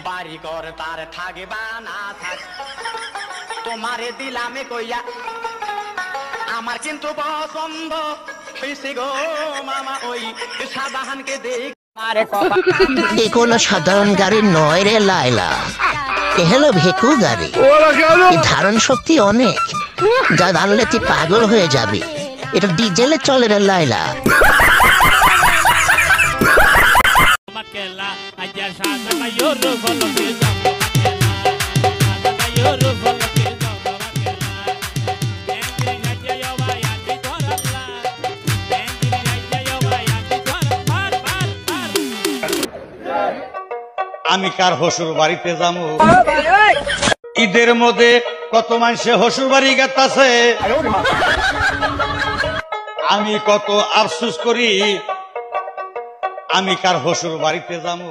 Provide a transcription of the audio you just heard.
বাড়ি ঘর তার থাকে বা না থাক, তোমারে দিলামে কইয়া আমার কিন্তু পছন্দ হইছে গো মামা, ওই শাহজাহানকে দেখ। এ কোনো সাধারণ গাড়ি নয় রে লায়লা, এ হলো ভেকু গাড়ি। ধারণ শক্তি অনেক, যা ধারণে তুই পাগল হয়ে যাবি। এটা ডিজেলে চলে রে লায়লা। আমি কার হসুর বাড়িতে যাবো? ঈদের মধ্যে কত মানুষে হসুর বাড়ি গেতাছে, আমি কত আফসোস করি। আমি কার হসুর বাড়িতে যাবো?